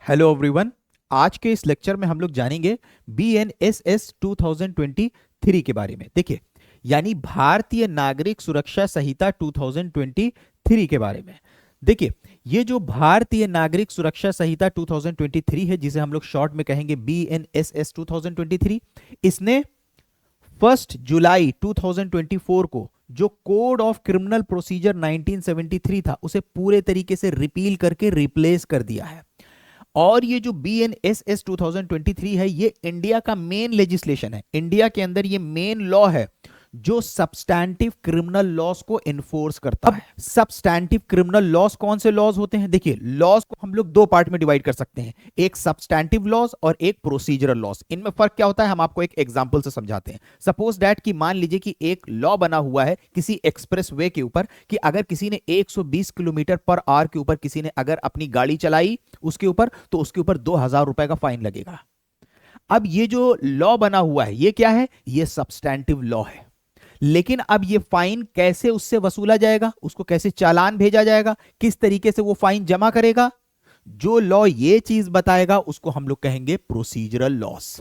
Hello everyone. आज के इस लेक्चर में हम लोग जानेंगे BNSS 2023 के बारे में। देखिए, यानी भारतीय नागरिक सुरक्षा संहिता 2023 के बारे में। देखिए, ये जो भारतीय नागरिक सुरक्षा संहिता 2023 है, जिसे हम लोग शॉर्ट में कहेंगे BNSS 2023, इसने 1 जुलाई 2024 को जो कोड ऑफ क्रिमिनल प्रोसीजर 1973 था, उसे पूरे तरीके से रिपील करके रिप्लेस कर दिया है। और ये जो BNSS 2023 है, ये इंडिया का मेन लेजिस्लेशन है। इंडिया के अंदर ये मेन लॉ है जो सब्सटैंटिव क्रिमिनल लॉस को इन्फोर्स करता है। सब्सटैंटिव क्रिमिनल लॉस कौन से लॉस होते हैं? देखिए, लॉस को हम लोग दो पार्ट में डिवाइड कर सकते हैं, एक सब्सटैंटिव लॉस और एक प्रोसीजरल लॉस। इनमें फर्क क्या होता है, हम आपको एक एग्जांपल से समझाते हैं। सपोज दैट कि मान लीजिए कि एक लॉ बना हुआ है किसी एक्सप्रेस वे के ऊपर कि अगर किसी ने 120 किलोमीटर पर आवर के ऊपर किसी ने अगर अपनी गाड़ी चलाई उसके ऊपर, तो उसके ऊपर 2000 रुपए का फाइन लगेगा। अब ये जो लॉ बना हुआ है, ये क्या है? ये सब्सटैंटिव लॉ है। लेकिन अब ये फाइन कैसे उससे वसूला जाएगा, उसको कैसे चालान भेजा जाएगा, किस तरीके से वो फाइन जमा करेगा, जो लॉ ये चीज बताएगा उसको हम लोग कहेंगे प्रोसीजरल लॉस।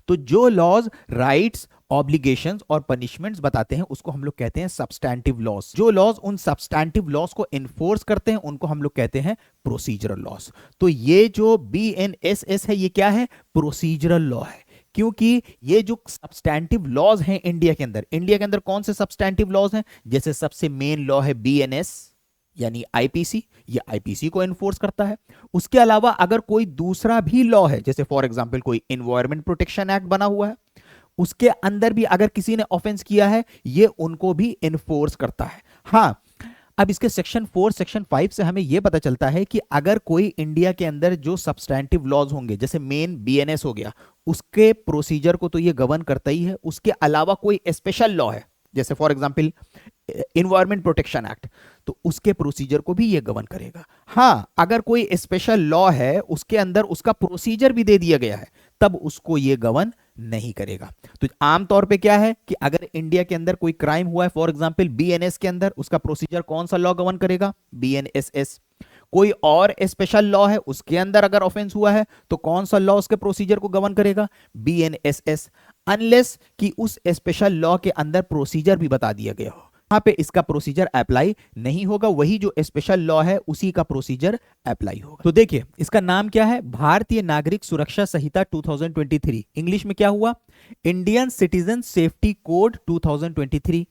तो जो लॉज राइट्स, ऑब्लिगेशंस और पनिशमेंट्स बताते हैं उसको हम लोग कहते हैं सब्सटैंटिव लॉस। जो लॉज उन सब्सटैंटिव लॉस को इन्फोर्स करते हैं उनको हम लोग कहते हैं प्रोसीजरल लॉस। तो ये जो BNSS है, ये क्या है? प्रोसीजरल लॉ है। क्योंकि ये जो सब्सटैंटिव लॉज हैं इंडिया के अंदर कौन से सब्सटैंटिव लॉज हैं? जैसे सबसे मेन लॉ है BNS यानी IPC, ये IPC को एनफोर्स करता है। उसके अलावा अगर कोई दूसरा भी लॉ है, जैसे फॉर एग्जांपल कोई एनवायरमेंट प्रोटेक्शन एक्ट बना हुआ है, उसके अंदर भी अगर किसी ने ऑफेंस किया है, ये उनको भी एनफोर्स करता है। हाँ, अब इसके सेक्शन 4, सेक्शन 5 से हमें यह पता चलता है कि अगर कोई इंडिया के अंदर जो सब्सटैंटिव लॉज होंगे, जैसे मेन BNS हो गया, उसके प्रोसीजर को तो ये गवर्न करता ही है। उसके अलावा कोई स्पेशल लॉ है, जैसे for example environment protection act, तो उसके प्रोसीजर को भी ये गवर्न करेगा। हाँ, अगर कोई स्पेशल लॉ है उसके अंदर उसका प्रोसीजर भी दे दिया गया है, तब उसको ये गवर्न नहीं करेगा। तो आमतौर पे क्या है कि अगर इंडिया के अंदर कोई क्राइम हुआ है, फॉर एग्जांपल BNS के अंदर, उसका प्रोसीजर कौन सा लॉ गवर्न करेगा? BNSS। कोई और स्पेशल लॉ है उसके अंदर अगर ऑफेंस हुआ है, तो कौन सा लॉ उसके प्रोसीजर को गवर्न करेगा? BNSS। अनलेस कि उस स्पेशल लॉ के अंदर प्रोसीजर भी बता दिया गया हो, वहां पे इसका प्रोसीजर अप्लाई नहीं होगा, वही जो स्पेशल लॉ है उसी का प्रोसीजर अप्लाई होगा। तो देखिए, इसका नाम क्या है? भारतीय नागरिक सुरक्षा संहिता 2023। इंग्लिश में क्या हुआ? Indian citizen safety code 2023।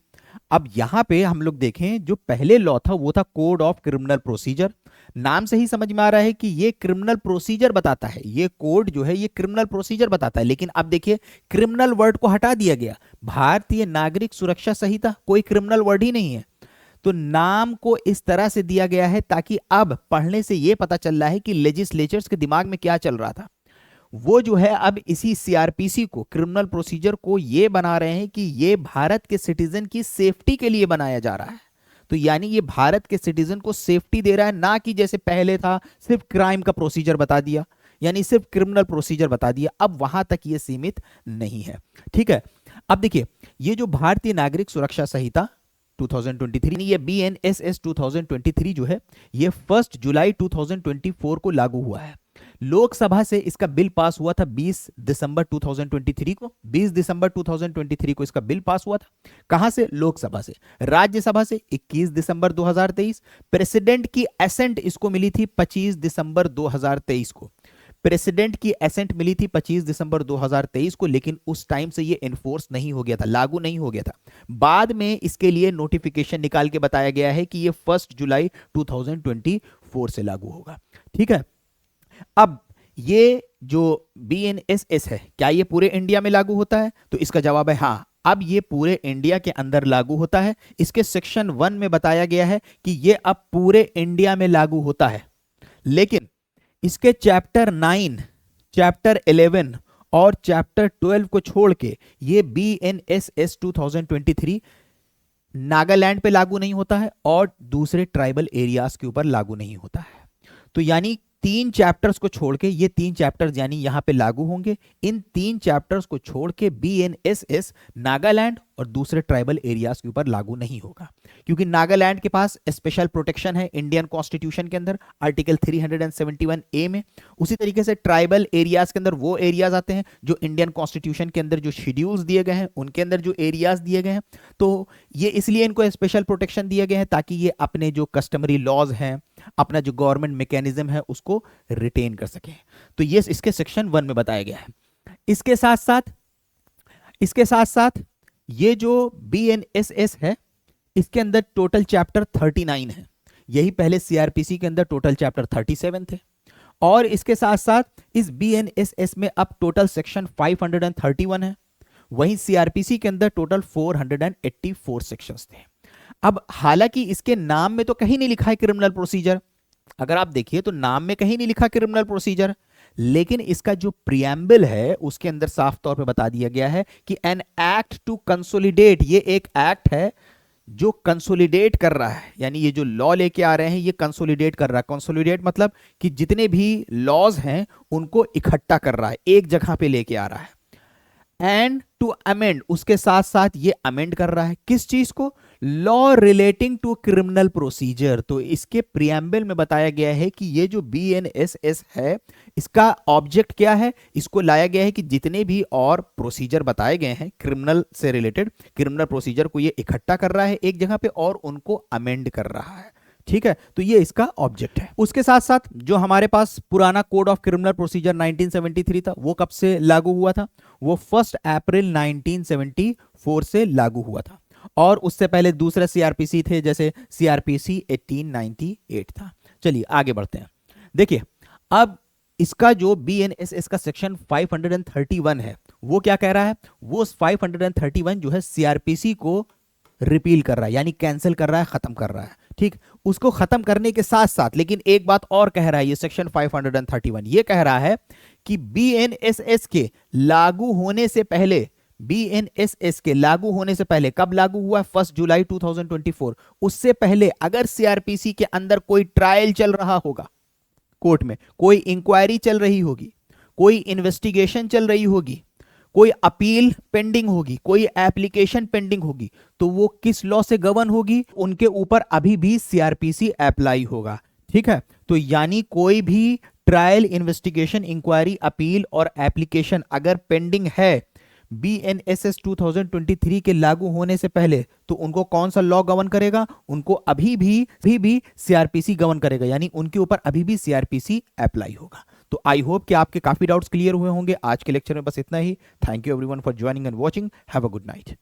अब यहां पे हम लोग देखें, जो पहले लॉ था वो था कोड ऑफ क्रिमिनल प्रोसीजर। नाम से ही समझ में आ रहा है कि ये क्रिमिनल प्रोसीजर बताता है, ये कोड जो है ये क्रिमिनल प्रोसीजर बताता है। लेकिन अब देखिए, क्रिमिनल वर्ड को हटा दिया गया, भारतीय नागरिक सुरक्षा संहिता, कोई क्रिमिनल वर्ड ही नहीं है। तो नाम को इस तरह से दिया गया है ताकि अब पढ़ने से यह पता चल रहा है कि लेजिस्लेचर्स के दिमाग में क्या चल रहा था। वो जो है अब इसी CRPC को, क्रिमिनल प्रोसीजर को, ये बना रहे हैं कि ये भारत के सिटीजन की सेफ्टी के लिए बनाया जा रहा है। तो यानी ये भारत के सिटीजन को सेफ्टी दे रहा है, ना कि जैसे पहले था सिर्फ क्राइम का प्रोसीजर बता दिया, यानी सिर्फ क्रिमिनल प्रोसीजर बता दिया। अब वहां तक ये सीमित नहीं है। ठीक है, अब देखिए, ये जो भारतीय नागरिक सुरक्षा संहिता 2023, ये BNSS 2023 जो है, ये 1 जुलाई 2024 को लागू हुआ है। लोकसभा से इसका बिल पास हुआ था 20 दिसंबर 2023 को। 20 दिसंबर 2023 को इसका बिल पास हुआ था। कहां से? लोकसभा से। राज्यसभा से 21 दिसंबर 2023। प्रेसिडेंट की एसेंट इसको मिली थी 25 दिसंबर 2023 को। प्रेसिडेंट की एसेंट मिली थी 25 दिसंबर 2023 को, लेकिन उस टाइम से ये एनफोर्स नहीं हो गया था, लागू नहीं हो गया था। बाद में इसके लिए नोटिफिकेशन निकाल के बताया गया है कि ये 1 जुलाई 2024 से लागू होगा। ठीक है, अब ये जो BNSS है, क्या ये पूरे इंडिया में लागू होता है? तो इसका जवाब है हाँ, अब ये पूरे इंडिया के अंदर लागू होता है। इसके सेक्शन 1 में बताया गया है कि ये अब पूरे इंडिया में लागू होता है। लेकिन इसके चैप्टर 9, चैप्टर 11 और चैप्टर 12 को छोड़ के ये BNSS 2023 नागालैंड पे लागू नहीं होता है और दूसरे ट्राइबल एरियाज के ऊपर लागू नहीं होता है। तो यानी 3 चैप्टर्स को छोड़ के, ये 3 चैप्टर्स यानी यहां पे लागू होंगे। इन 3 चैप्टर्स को छोड़ के BNSS नागालैंड और दूसरे ट्राइबल एरियाज के ऊपर लागू नहीं होगा, क्योंकि नागालैंड के पास स्पेशल प्रोटेक्शन है इंडियन कॉन्स्टिट्यूशन के अंदर आर्टिकल 371 ए में। उसी तरीके से ट्राइबल एरियाज के अंदर वो एरियाज आते हैं जो इंडियन कॉन्स्टिट्यूशन के अंदर जो शेड्यूल्स दिए गए हैं उनके अंदर जो एरियाज दिए गए हैं, तो ये इसलिए इनको स्पेशल प्रोटेक्शन दिए गए हैं ताकि ये अपने जो कस्टमरी लॉज हैं, अपना जो गवर्नमेंट मैकेनिज्म है उसको रिटेन कर सकें। तो ये इसके सेक्शन 1 में बताया गया है। इसके साथ साथ ये जो BNSS है इसके अंदर टोटल चैप्टर 39 है। यही पहले CRPC के अंदर टोटल चैप्टर 37 थे। और इसके साथ साथ इस BNSS में अब टोटल सेक्शन 531 है। वहीं CRPC के अंदर टोटल 484 सेक्शंस थे। अब हालांकि इसके नाम में तो कहीं नहीं लिखा है क्रिमिनल प्रोसीजर, अगर आप देखिए तो नाम में कहीं नहीं लिखा क्रिमिनल प्रोसीजर, लेकिन इसका जो प्रियम्बल है उसके अंदर साफ तौर पे बता दिया गया है कि एन एक्ट टू कंसोलिडेट, ये एक एक्ट है जो कंसोलिडेट कर रहा है, यानी ये जो लॉ लेके आ रहे हैं ये कंसोलिडेट कर रहा है। कंसोलिडेट मतलब कि जितने भी लॉज हैं उनको इकट्ठा कर रहा है, एक जगह पे लेके आ रहा है। एंड टू अमेंड, उसके साथ साथ ये अमेंड कर रहा है किस चीज को? Law relating to criminal procedure. तो इसके प्रियम्बल में बताया गया है कि ये जो BNSS है इसका ऑब्जेक्ट क्या है? इसको लाया गया है कि जितने भी और प्रोसीजर बताए गए हैं क्रिमिनल से रिलेटेड, क्रिमिनल प्रोसीजर को ये इकट्ठा कर रहा है एक जगह पे और उनको अमेंड कर रहा है। ठीक है, तो ये इसका ऑब्जेक्ट है। उसके साथ साथ जो हमारे पास पुराना कोड ऑफ क्रिमिनल प्रोसीजर 1973 था वो कब से लागू हुआ था? वो 1 अप्रैल 1974 से लागू हुआ था। और उससे पहले दूसरे CRPC थे, जैसे CRPC 1898 था। चलिए आगे बढ़ते हैं। देखिए अब इसका जो BNSS का सेक्शन 531 है वो क्या कह रहा है? वो 531 जो है CRPC को रिपील कर रहा है, यानी कैंसिल कर रहा है, खत्म कर रहा है। ठीक, उसको खत्म करने के साथ साथ लेकिन एक बात और कह रहा है ये सेक्शन 531, ये कह रहा है कि BNSS के लागू होने से पहले, BNSS के लागू होने से पहले, कब लागू हुआ? 1 जुलाई 2024। उससे पहले अगर CRPC के अंदर कोई ट्रायल चल रहा होगा, कोर्ट में कोई इंक्वायरी चल रही होगी, कोई इन्वेस्टिगेशन चल रही होगी, कोई अपील पेंडिंग होगी, कोई एप्लीकेशन पेंडिंग होगी, तो वो किस लॉ से गवर्न होगी? उनके ऊपर अभी भी CRPC अप्लाई होगा। ठीक है, तो यानी कोई भी ट्रायल, इन्वेस्टिगेशन, इंक्वायरी, अपील और एप्लीकेशन अगर पेंडिंग है BNSS 2023 के लागू होने से पहले, तो उनको कौन सा लॉ गवर्न करेगा? उनको अभी भी CRPC गवर्न करेगा, यानी उनके ऊपर अभी भी CRPC अप्लाई होगा। तो आई होप कि आपके काफी डाउट्स क्लियर हुए होंगे। आज के लेक्चर में बस इतना ही। Thank you everyone for joining and watching. Have a good night.